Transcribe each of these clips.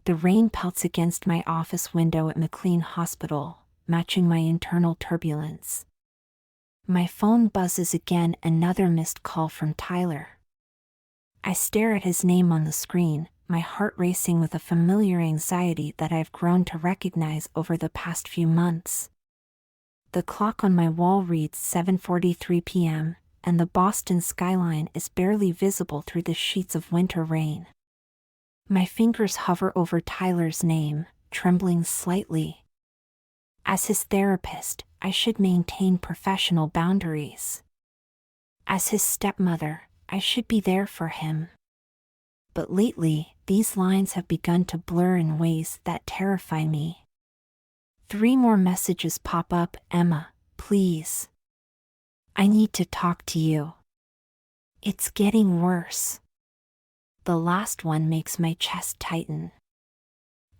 The rain pelts against my office window at McLean Hospital, matching my internal turbulence. My phone buzzes again, another missed call from Tyler. I stare at his name on the screen, my heart racing with a familiar anxiety that I've grown to recognize over the past few months. The clock on my wall reads 7:43 p.m., and the Boston skyline is barely visible through the sheets of winter rain. My fingers hover over Tyler's name, trembling slightly. As his therapist, I should maintain professional boundaries. As his stepmother, I should be there for him. But lately, these lines have begun to blur in ways that terrify me. 3 more messages pop up. Emma, please. I need to talk to you. It's getting worse. The last one makes my chest tighten.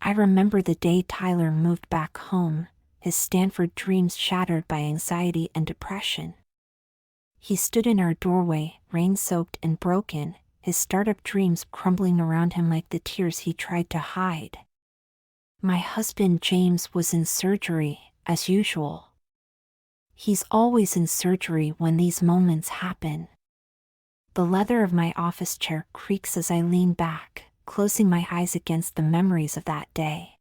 I remember the day Tyler moved back home, his Stanford dreams shattered by anxiety and depression. He stood in our doorway, rain-soaked and broken, his startup dreams crumbling around him like the tears he tried to hide. My husband James was in surgery, as usual. He's always in surgery when these moments happen. The leather of my office chair creaks as I lean back, closing my eyes against the memories of that day.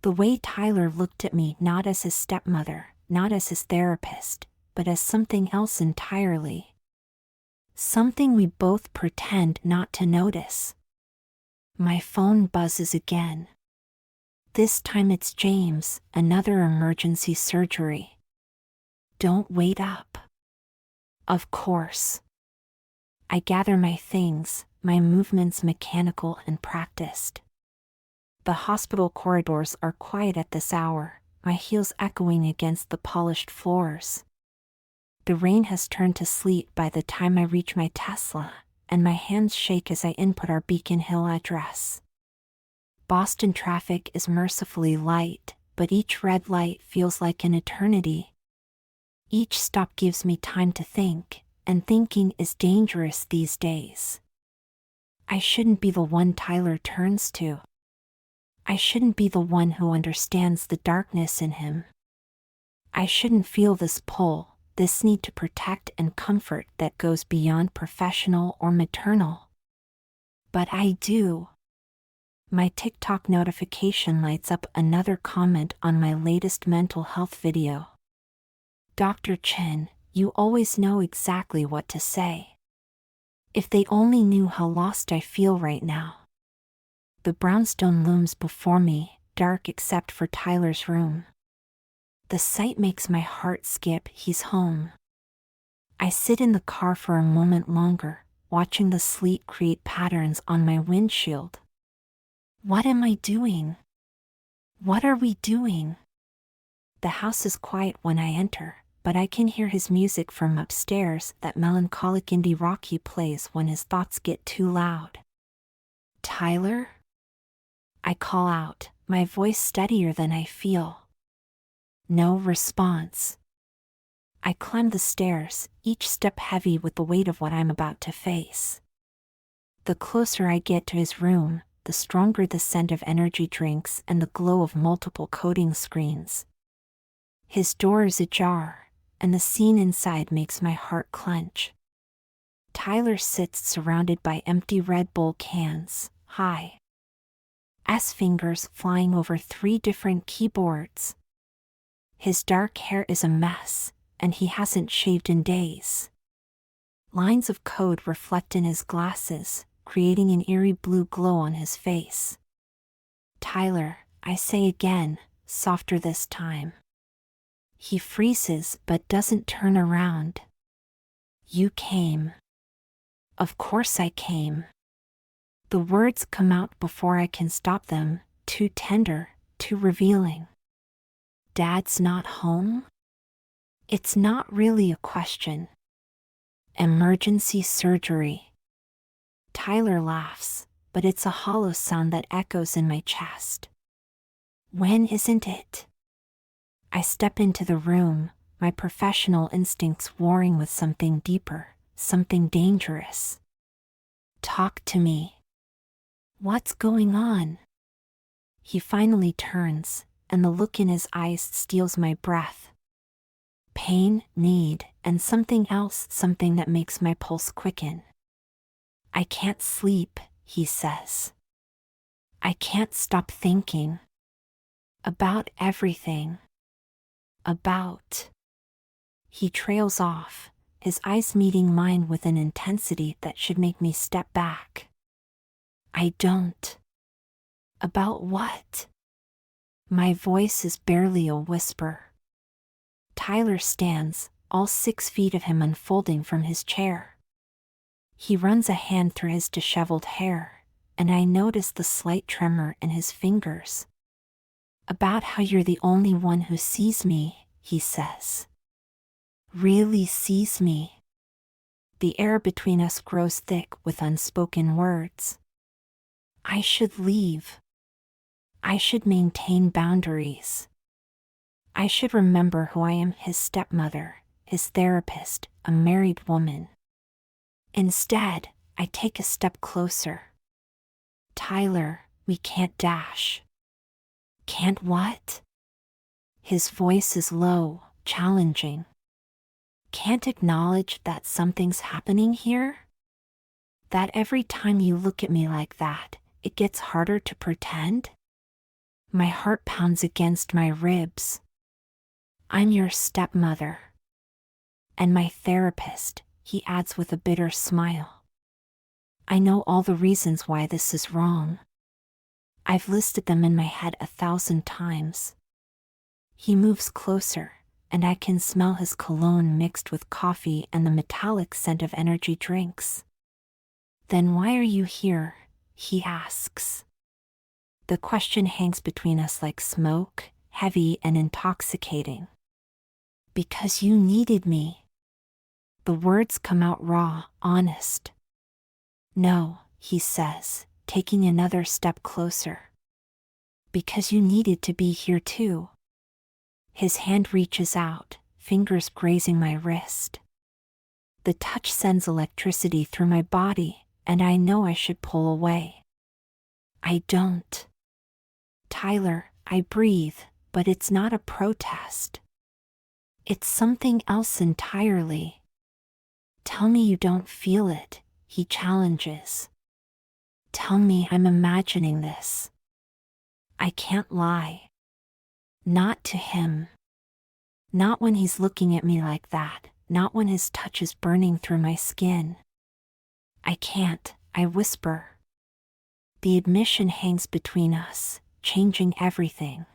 The way Tyler looked at me, not as his stepmother, not as his therapist, but as something else entirely. Something we both pretend not to notice. My phone buzzes again. This time it's James, another emergency surgery. Don't wait up. Of course. I gather my things, my movements mechanical and practiced. The hospital corridors are quiet at this hour, my heels echoing against the polished floors. The rain has turned to sleet by the time I reach my Tesla, and my hands shake as I input our Beacon Hill address. Boston traffic is mercifully light, but each red light feels like an eternity. Each stop gives me time to think, and thinking is dangerous these days. I shouldn't be the one Tyler turns to. I shouldn't be the one who understands the darkness in him. I shouldn't feel this pull, this need to protect and comfort that goes beyond professional or maternal. But I do. My TikTok notification lights up another comment on my latest mental health video. Dr. Chen, you always know exactly what to say. If they only knew how lost I feel right now. The brownstone looms before me, dark except for Tyler's room. The sight makes my heart skip. He's home. I sit in the car for a moment longer, watching the sleet create patterns on my windshield. What am I doing? What are we doing? The house is quiet when I enter, but I can hear his music from upstairs, that melancholic indie rock he plays when his thoughts get too loud. Tyler? I call out, my voice steadier than I feel. No response. I climb the stairs, each step heavy with the weight of what I'm about to face. The closer I get to his room, the stronger the scent of energy drinks and the glow of multiple coding screens. His door is ajar, and the scene inside makes my heart clench. Tyler sits surrounded by empty Red Bull cans, high. Fingers flying over 3 different keyboards. His dark hair is a mess, and he hasn't shaved in days. Lines of code reflect in his glasses, creating an eerie blue glow on his face. Tyler, I say again, softer this time. He freezes but doesn't turn around. You came. Of course I came. The words come out before I can stop them, too tender, too revealing. Dad's not home? It's not really a question. Emergency surgery. Tyler laughs, but it's a hollow sound that echoes in my chest. When isn't it? I step into the room, my professional instincts warring with something deeper, something dangerous. Talk to me. What's going on? He finally turns, and the look in his eyes steals my breath. Pain, need, and something else, something that makes my pulse quicken. I can't sleep, he says. I can't stop thinking. About everything. About. He trails off, his eyes meeting mine with an intensity that should make me step back. I don't. About what? My voice is barely a whisper. Tyler stands, all 6 feet of him unfolding from his chair. He runs a hand through his disheveled hair, and I notice the slight tremor in his fingers. About how you're the only one who sees me, he says. Really sees me. The air between us grows thick with unspoken words. I should leave. I should maintain boundaries. I should remember who I am, his stepmother, his therapist, a married woman. Instead, I take a step closer. Tyler, we can't dash. Can't what? His voice is low, challenging. Can't acknowledge that something's happening here? That every time you look at me like that, it gets harder to pretend? My heart pounds against my ribs. I'm your stepmother. And my therapist, he adds with a bitter smile. I know all the reasons why this is wrong. I've listed them in my head 1,000 times. He moves closer, and I can smell his cologne mixed with coffee and the metallic scent of energy drinks. Then why are you here? He asks. The question hangs between us like smoke, heavy and intoxicating. Because you needed me. The words come out raw, honest. No, he says, taking another step closer. Because you needed to be here too. His hand reaches out, fingers grazing my wrist. The touch sends electricity through my body, and I know I should pull away. I don't. Tyler, I breathe, but it's not a protest. It's something else entirely. Tell me you don't feel it, he challenges. Tell me I'm imagining this. I can't lie. Not to him. Not when he's looking at me like that, not when his touch is burning through my skin. I can't, I whisper. The admission hangs between us, changing everything.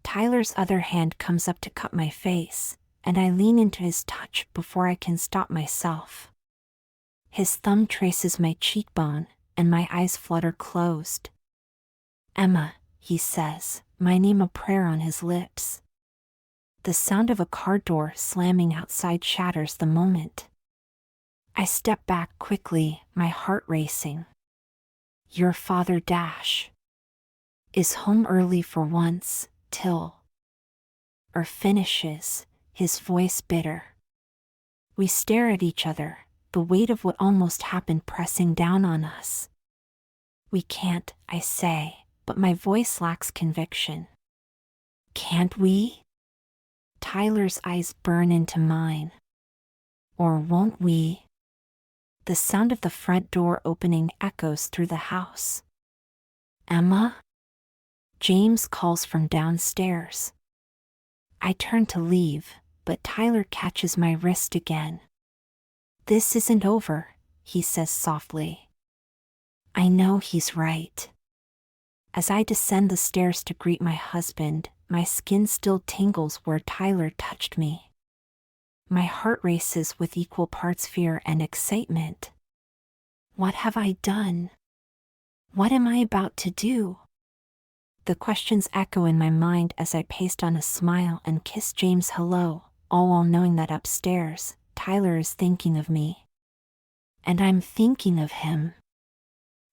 Tyler's other hand comes up to cut my face, and I lean into his touch before I can stop myself. His thumb traces my cheekbone, and my eyes flutter closed. Emma, he says, my name a prayer on his lips. The sound of a car door slamming outside shatters the moment. I step back quickly, my heart racing. Your father is home early for once, till. Finishes, his voice bitter. We stare at each other, the weight of what almost happened pressing down on us. We can't, I say, but my voice lacks conviction. Can't we? Tyler's eyes burn into mine. Or won't we? The sound of the front door opening echoes through the house. Emma? James calls from downstairs. I turn to leave, but Tyler catches my wrist again. This isn't over, he says softly. I know he's right. As I descend the stairs to greet my husband, my skin still tingles where Tyler touched me. My heart races with equal parts fear and excitement. What have I done? What am I about to do? The questions echo in my mind as I paste on a smile and kiss James hello, all while knowing that upstairs, Tyler is thinking of me. And I'm thinking of him.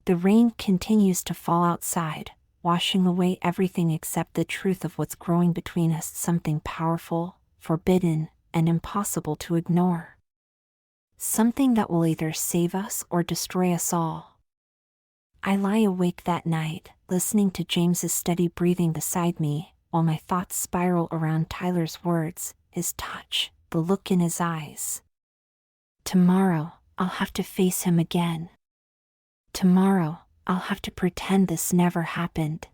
The rain continues to fall outside, washing away everything except the truth of what's growing between us, something powerful, forbidden, and impossible to ignore. Something that will either save us or destroy us all. I lie awake that night, listening to James's steady breathing beside me, while my thoughts spiral around Tyler's words, his touch, the look in his eyes. Tomorrow, I'll have to face him again. Tomorrow, I'll have to pretend this never happened.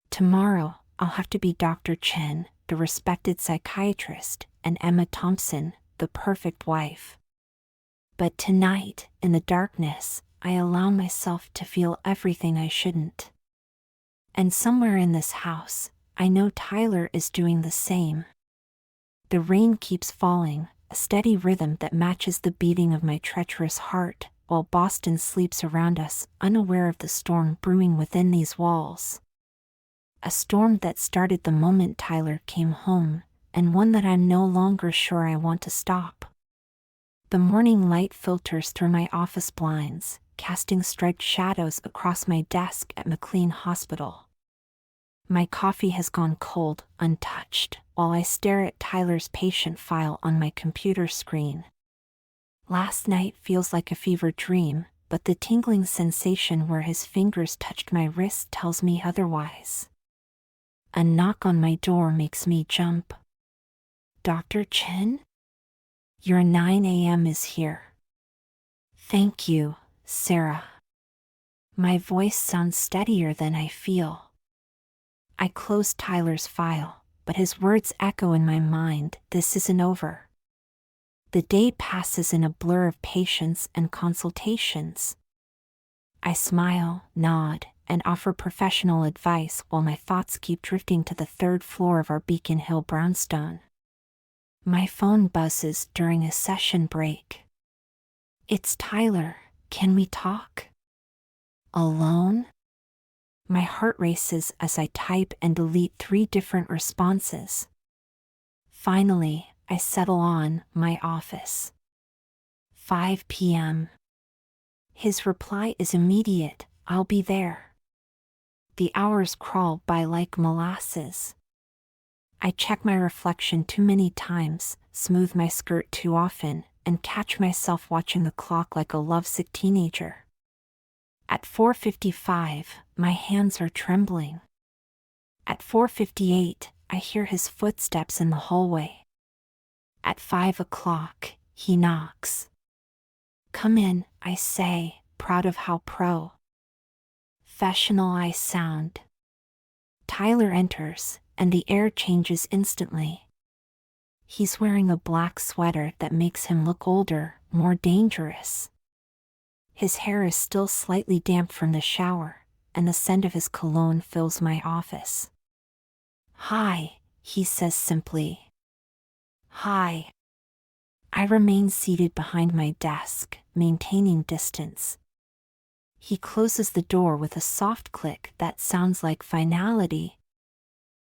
Tomorrow, I'll have to be Dr. Chen, the respected psychiatrist, and Emma Thompson, the perfect wife. But tonight, in the darkness, I allow myself to feel everything I shouldn't. And somewhere in this house, I know Tyler is doing the same. The rain keeps falling, a steady rhythm that matches the beating of my treacherous heart, while Boston sleeps around us, unaware of the storm brewing within these walls. A storm that started the moment Tyler came home, and one that I'm no longer sure I want to stop. The morning light filters through my office blinds, casting striped shadows across my desk at McLean Hospital. My coffee has gone cold, untouched, while I stare at Tyler's patient file on my computer screen. Last night feels like a fever dream, but the tingling sensation where his fingers touched my wrist tells me otherwise. A knock on my door makes me jump. Dr. Chen? Your 9 a.m. is here. Thank you, Sarah. My voice sounds steadier than I feel. I close Tyler's file, but his words echo in my mind, this isn't over. The day passes in a blur of patients and consultations. I smile, nod, and offer professional advice while my thoughts keep drifting to the third floor of our Beacon Hill brownstone. My phone buzzes during a session break. It's Tyler, can we talk? Alone? My heart races as I type and delete 3 different responses. Finally, I settle on my office. 5 p.m. His reply is immediate, I'll be there. The hours crawl by like molasses. I check my reflection too many times, smooth my skirt too often, and catch myself watching the clock like a lovesick teenager. At 4:55, my hands are trembling. At 4:58, I hear his footsteps in the hallway. At 5 o'clock, he knocks. Come in, I say, proud of how professional I sound. Tyler enters, and the air changes instantly. He's wearing a black sweater that makes him look older, more dangerous. His hair is still slightly damp from the shower, and the scent of his cologne fills my office. Hi, he says simply. Hi. I remain seated behind my desk, maintaining distance. He closes the door with a soft click that sounds like finality.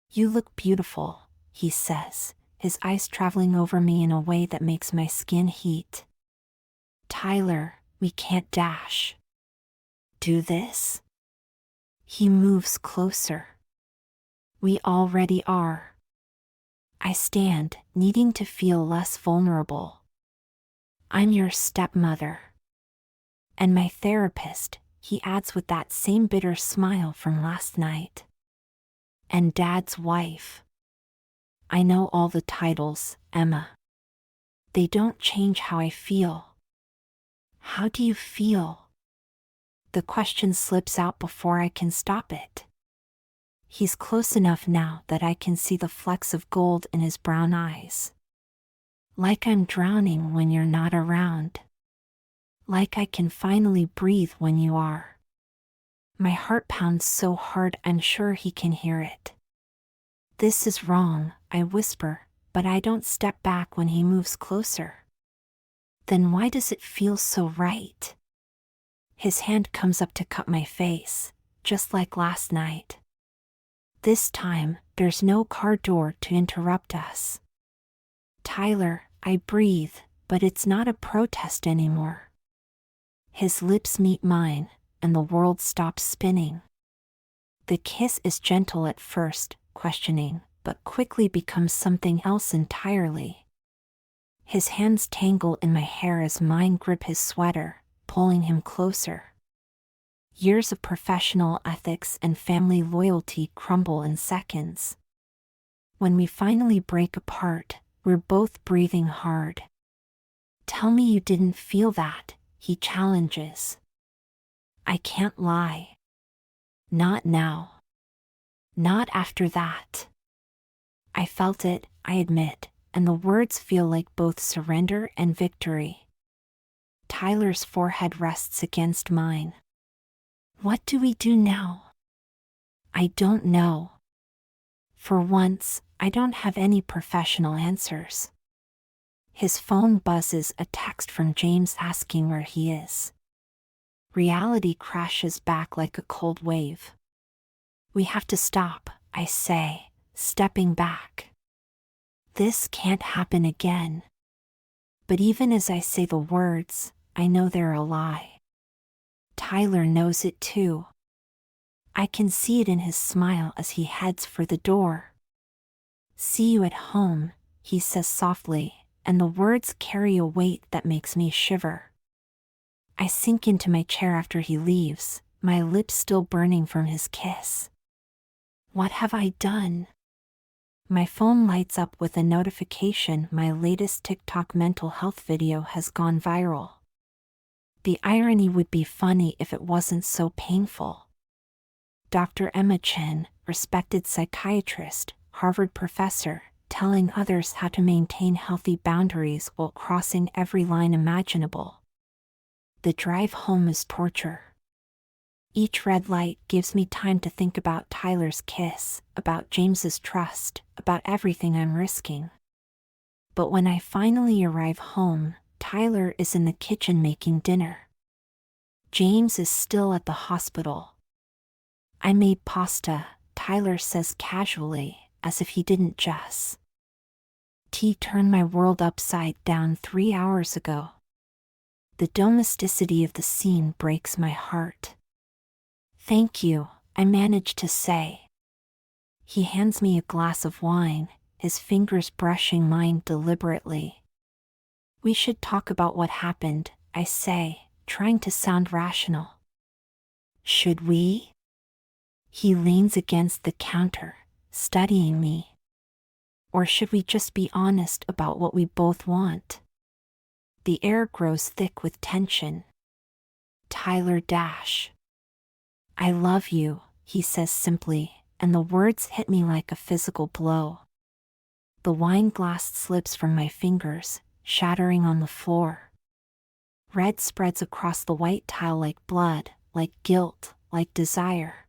You look beautiful, he says, his eyes traveling over me in a way that makes my skin heat. Tyler, we can't do this? He moves closer. We already are. I stand, needing to feel less vulnerable. I'm your stepmother. And my therapist, he adds with that same bitter smile from last night. And Dad's wife. I know all the titles, Emma. They don't change how I feel. How do you feel? The question slips out before I can stop it. He's close enough now that I can see the flecks of gold in his brown eyes. Like I'm drowning when you're not around. Like I can finally breathe when you are. My heart pounds so hard I'm sure he can hear it. This is wrong, I whisper, but I don't step back when he moves closer. Then why does it feel so right? His hand comes up to cut my face, just like last night. This time, there's no car door to interrupt us. Tyler, I breathe, but it's not a protest anymore. His lips meet mine, and the world stops spinning. The kiss is gentle at first, questioning, but quickly becomes something else entirely. His hands tangle in my hair as mine grip his sweater, pulling him closer. Years of professional ethics and family loyalty crumble in seconds. When we finally break apart, we're both breathing hard. "Tell me you didn't feel that," he challenges. I can't lie. Not now. Not after that. I felt it, I admit, and the words feel like both surrender and victory. Tyler's forehead rests against mine. What do we do now? I don't know. For once, I don't have any professional answers. His phone buzzes, a text from James asking where he is. Reality crashes back like a cold wave. We have to stop, I say, stepping back. This can't happen again. But even as I say the words, I know they're a lie. Tyler knows it too. I can see it in his smile as he heads for the door. "See you at home," he says softly, and the words carry a weight that makes me shiver. I sink into my chair after he leaves, my lips still burning from his kiss. What have I done? My phone lights up with a notification: my latest TikTok mental health video has gone viral. The irony would be funny if it wasn't so painful. Dr. Chen, respected psychiatrist, Harvard professor, telling others how to maintain healthy boundaries while crossing every line imaginable. The drive home is torture. Each red light gives me time to think about Tyler's kiss, about James's trust, about everything I'm risking. But when I finally arrive home, Tyler is in the kitchen making dinner. James is still at the hospital. "I made pasta," Tyler says casually, as if he didn't just. "Tea turned my world upside down 3 hours ago." The domesticity of the scene breaks my heart. "Thank you," I manage to say. He hands me a glass of wine, his fingers brushing mine deliberately. "We should talk about what happened," I say, trying to sound rational. "Should we?" He leans against the counter, studying me. "Or should we just be honest about what we both want?" The air grows thick with tension. "Tyler dash. I love you," he says simply, and the words hit me like a physical blow. The wine glass slips from my fingers, shattering on the floor. Red spreads across the white tile like blood, like guilt, like desire.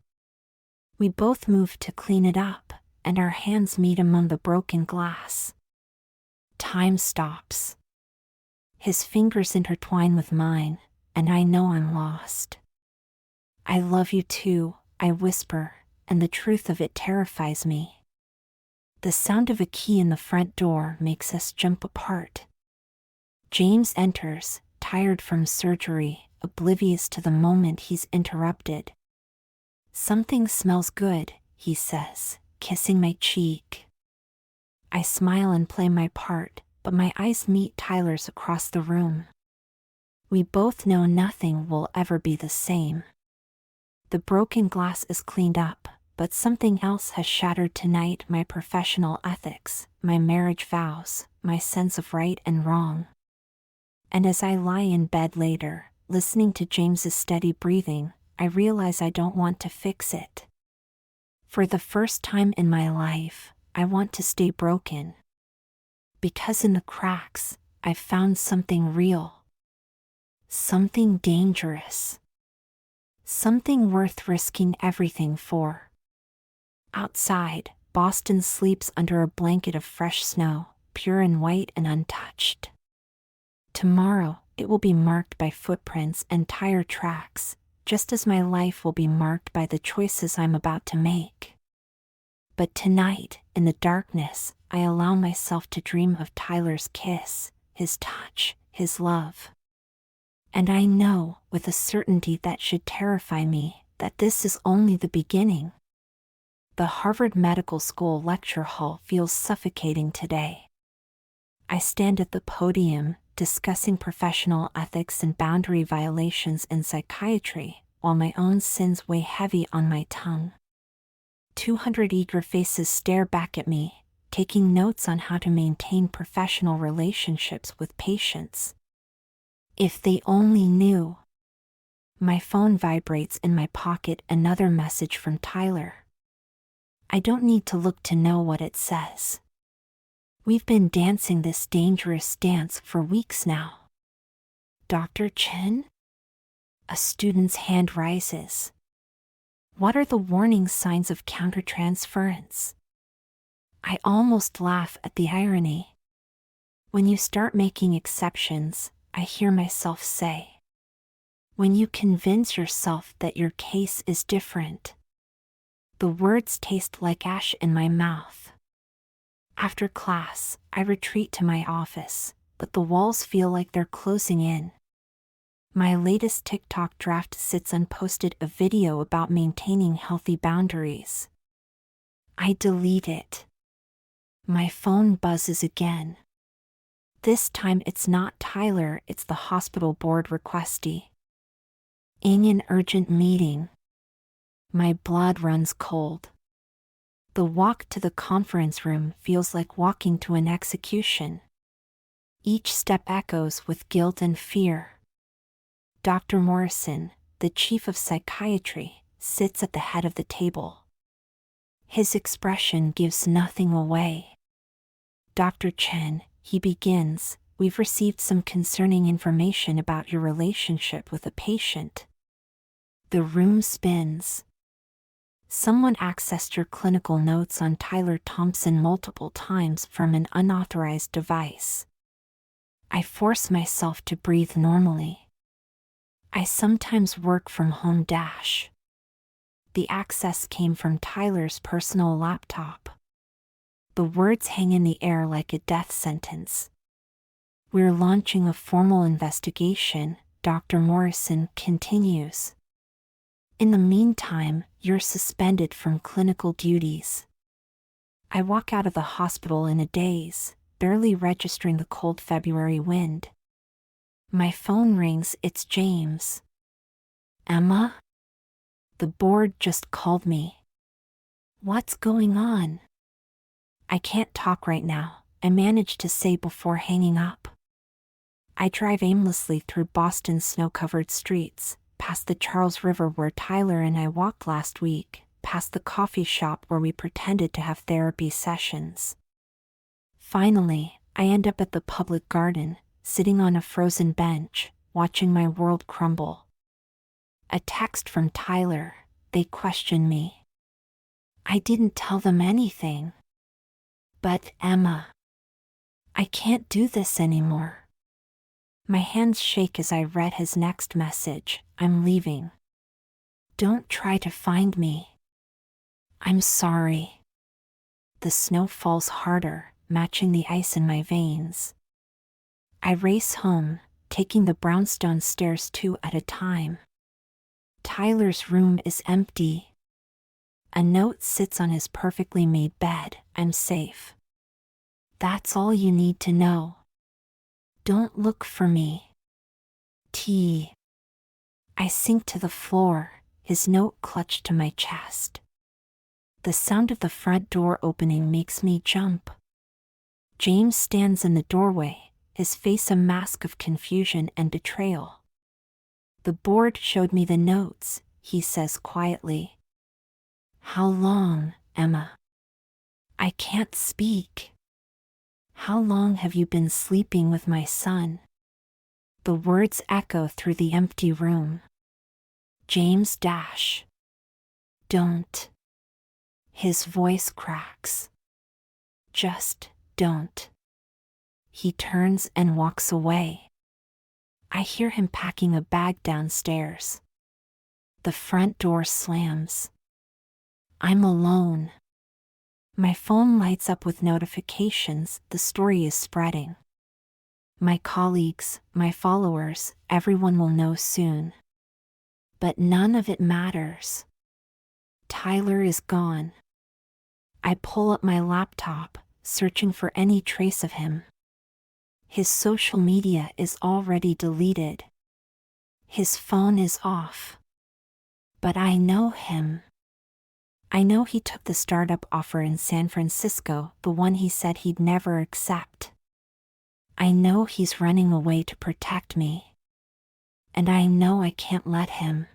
We both move to clean it up, and our hands meet among the broken glass. Time stops. His fingers intertwine with mine, and I know I'm lost. "I love you too," I whisper, and the truth of it terrifies me. The sound of a key in the front door makes us jump apart. James enters, tired from surgery, oblivious to the moment he's interrupted. "Something smells good," he says, kissing my cheek. I smile and play my part, but my eyes meet Tyler's across the room. We both know nothing will ever be the same. The broken glass is cleaned up, but something else has shattered tonight: my professional ethics, my marriage vows, my sense of right and wrong. And as I lie in bed later, listening to James's steady breathing, I realize I don't want to fix it. For the first time in my life, I want to stay broken. Because in the cracks, I've found something real. Something dangerous. Something worth risking everything for. Outside, Boston sleeps under a blanket of fresh snow, pure and white and untouched. Tomorrow, it will be marked by footprints and tire tracks, just as my life will be marked by the choices I'm about to make. But tonight, in the darkness, I allow myself to dream of Tyler's kiss, his touch, his love. And I know, with a certainty that should terrify me, that this is only the beginning. The Harvard Medical School lecture hall feels suffocating today. I stand at the podium, discussing professional ethics and boundary violations in psychiatry, while my own sins weigh heavy on my tongue. 200 eager faces stare back at me, taking notes on how to maintain professional relationships with patients. If they only knew. My phone vibrates in my pocket, another message from Tyler. I don't need to look to know what it says. We've been dancing this dangerous dance for weeks now. Dr. Chen? A student's hand rises. What are the warning signs of countertransference? I almost laugh at the irony. When you start making exceptions, I hear myself say. When you convince yourself that your case is different. The words taste like ash in my mouth. After class, I retreat to my office, but the walls feel like they're closing in. My latest TikTok draft sits unposted, a video about maintaining healthy boundaries. I delete it. My phone buzzes again. This time it's not Tyler, it's the hospital board requestee. In an urgent meeting. My blood runs cold. The walk to the conference room feels like walking to an execution. Each step echoes with guilt and fear. Dr. Morrison, the chief of psychiatry, sits at the head of the table. His expression gives nothing away. Dr. Chen, he begins, we've received some concerning information about your relationship with a patient. The room spins. Someone accessed your clinical notes on Tyler Thompson multiple times from an unauthorized device. I force myself to breathe normally. I sometimes work from home. The access came from Tyler's personal laptop. The words hang in the air like a death sentence. We're launching a formal investigation, Dr. Morrison continues. In the meantime, you're suspended from clinical duties. I walk out of the hospital in a daze, barely registering the cold February wind. My phone rings, it's James. Emma? The board just called me. What's going on? I can't talk right now, I managed to say before hanging up. I drive aimlessly through Boston's snow-covered streets, past the Charles River where Tyler and I walked last week, past the coffee shop where we pretended to have therapy sessions. Finally, I end up at the public garden, sitting on a frozen bench, watching my world crumble. A text from Tyler, they question me. I didn't tell them anything. But Emma, I can't do this anymore. My hands shake as I read his next message, I'm leaving. Don't try to find me. I'm sorry. The snow falls harder, matching the ice in my veins. I race home, taking the brownstone stairs 2 at a time. Tyler's room is empty. A note sits on his perfectly made bed, I'm safe. That's all you need to know. Don't look for me. T. I sink to the floor, his note clutched to my chest. The sound of the front door opening makes me jump. James stands in the doorway, his face a mask of confusion and betrayal. The board showed me the notes, he says quietly. How long, Emma? I can't speak. How long have you been sleeping with my son? The words echo through the empty room. James dash. Don't. His voice cracks. Just don't. He turns and walks away. I hear him packing a bag downstairs. The front door slams. I'm alone. My phone lights up with notifications, the story is spreading. My colleagues, my followers, everyone will know soon. But none of it matters. Tyler is gone. I pull up my laptop, searching for any trace of him. His social media is already deleted. His phone is off. But I know him. I know he took the startup offer in San Francisco, the one he said he'd never accept. I know he's running away to protect me. And I know I can't let him.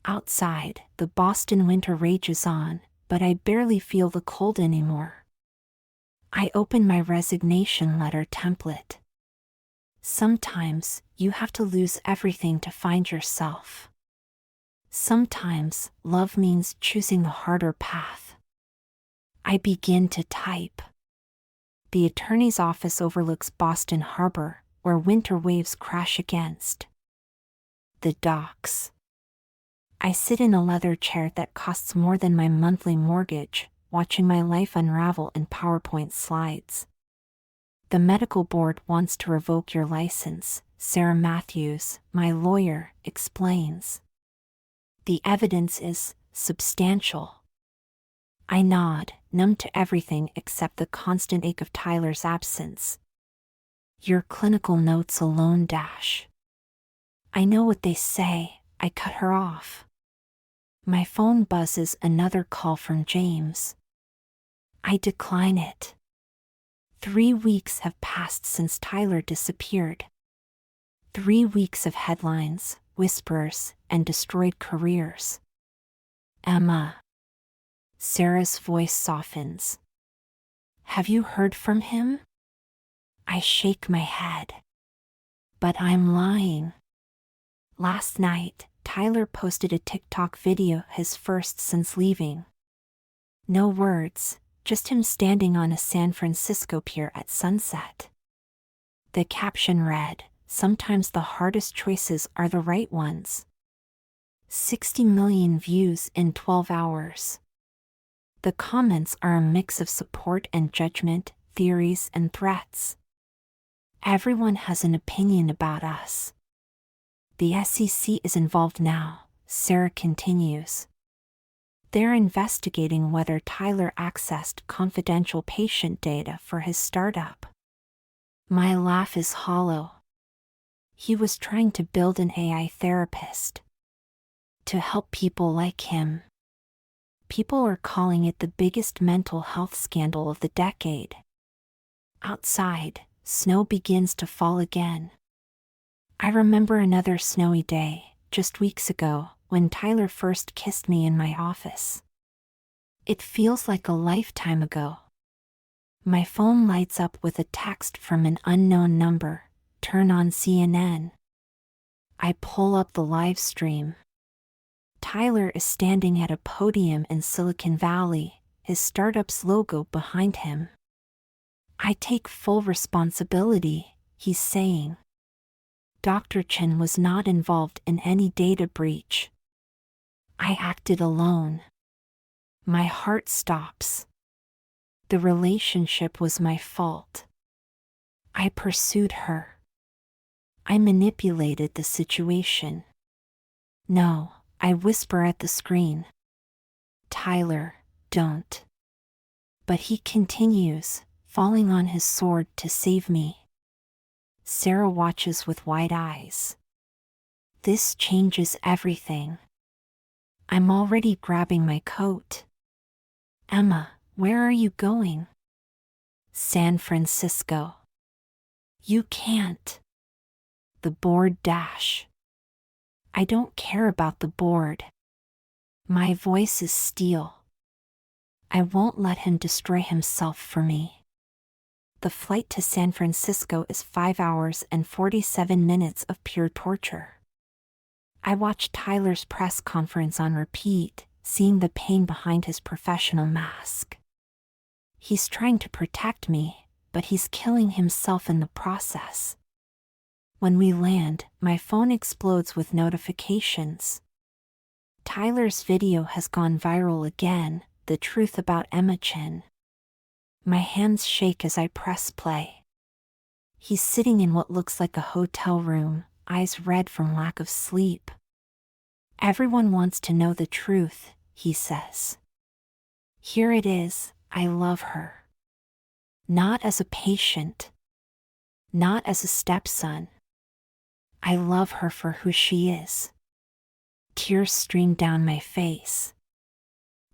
Outside, the Boston winter rages on, but I barely feel the cold anymore. I open my resignation letter template. Sometimes, you have to lose everything to find yourself. Sometimes, love means choosing the harder path. I begin to type. The attorney's office overlooks Boston Harbor, where winter waves crash against the docks. I sit in a leather chair that costs more than my monthly mortgage, watching my life unravel in PowerPoint slides. The medical board wants to revoke your license, Sarah Matthews, my lawyer, explains. The evidence is substantial. I nod, numb to everything except the constant ache of Tyler's absence. Your clinical notes alone dash. I know what they say. I cut her off. My phone buzzes, another call from James. I decline it. 3 weeks have passed since Tyler disappeared. 3 weeks of headlines, whispers, and destroyed careers. Emma. Sarah's voice softens. Have you heard from him? I shake my head. But I'm lying. Last night, Tyler posted a TikTok video, his first since leaving. No words, just him standing on a San Francisco pier at sunset. The caption read, "Sometimes the hardest choices are the right ones." 60 million views in 12 hours. The comments are a mix of support and judgment, theories and threats. Everyone has an opinion about us. The SEC is involved now, Sarah continues. They're investigating whether Tyler accessed confidential patient data for his startup. My laugh is hollow. He was trying to build an AI therapist. To help people like him. People are calling it the biggest mental health scandal of the decade. Outside, snow begins to fall again. I remember another snowy day, just weeks ago, when Tyler first kissed me in my office. It feels like a lifetime ago. My phone lights up with a text from an unknown number. Turn on CNN. I pull up the live stream. Tyler is standing at a podium in Silicon Valley, his startup's logo behind him. I take full responsibility, he's saying. Dr. Chen was not involved in any data breach. I acted alone. My heart stops. The relationship was my fault. I pursued her. I manipulated the situation. No, I whisper at the screen. Tyler, don't. But he continues, falling on his sword to save me. Sarah watches with wide eyes. This changes everything. I'm already grabbing my coat. Emma, where are you going? San Francisco. You can't. The board dash. I don't care about the board. My voice is steel. I won't let him destroy himself for me. The flight to San Francisco is 5 hours and 47 minutes of pure torture. I watch Tyler's press conference on repeat, seeing the pain behind his professional mask. He's trying to protect me, but he's killing himself in the process. When we land, my phone explodes with notifications. Tyler's video has gone viral again, the truth about Emma Chen. My hands shake as I press play. He's sitting in what looks like a hotel room, eyes red from lack of sleep. Everyone wants to know the truth, he says. Here it is, I love her. Not as a patient. Not as a stepson. I love her for who she is. Tears stream down my face.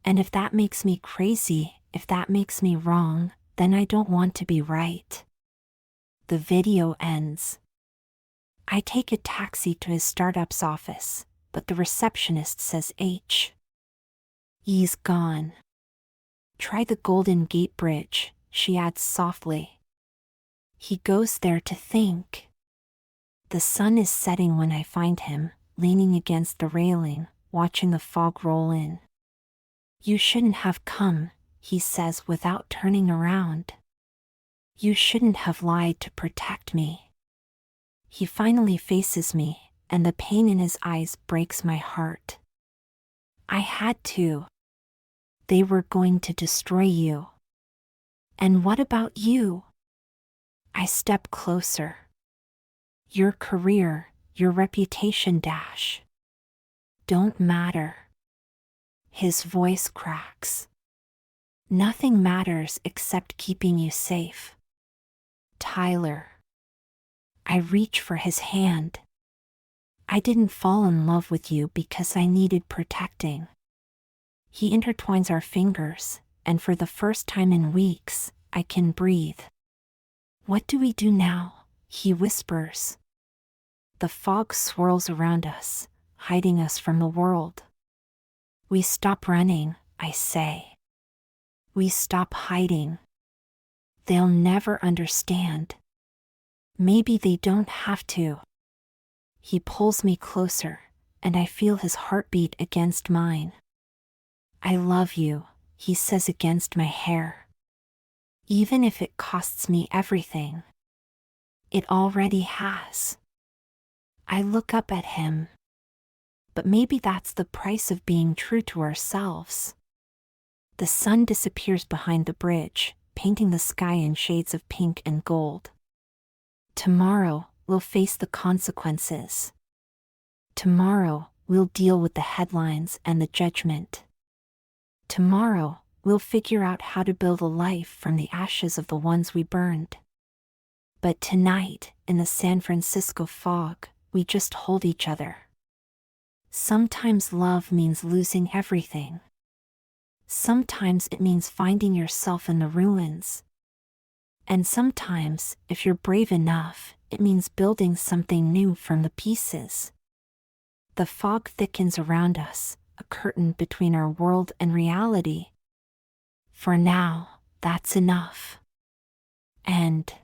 And if that makes me crazy, if that makes me wrong, then I don't want to be right. The video ends. I take a taxi to his startup's office, but the receptionist says he's gone. Try the Golden Gate Bridge, she adds softly. He goes there to think. The sun is setting when I find him, leaning against the railing, watching the fog roll in. You shouldn't have come, he says without turning around. You shouldn't have lied to protect me. He finally faces me, and the pain in his eyes breaks my heart. I had to. They were going to destroy you. And what about you? I step closer. Your career, your reputation don't matter. His voice cracks. Nothing matters except keeping you safe. Tyler. I reach for his hand. I didn't fall in love with you because I needed protecting. He intertwines our fingers, and for the first time in weeks, I can breathe. What do we do now? He whispers. The fog swirls around us, hiding us from the world. We stop running, I say. We stop hiding. They'll never understand. Maybe they don't have to. He pulls me closer, and I feel his heartbeat against mine. I love you, he says against my hair. Even if it costs me everything. It already has. I look up at him. But maybe that's the price of being true to ourselves. The sun disappears behind the bridge, painting the sky in shades of pink and gold. Tomorrow, we'll face the consequences. Tomorrow, we'll deal with the headlines and the judgment. Tomorrow, we'll figure out how to build a life from the ashes of the ones we burned. But tonight, in the San Francisco fog, we just hold each other. Sometimes love means losing everything. Sometimes it means finding yourself in the ruins. And sometimes, if you're brave enough, it means building something new from the pieces. The fog thickens around us, a curtain between our world and reality. For now, that's enough. End.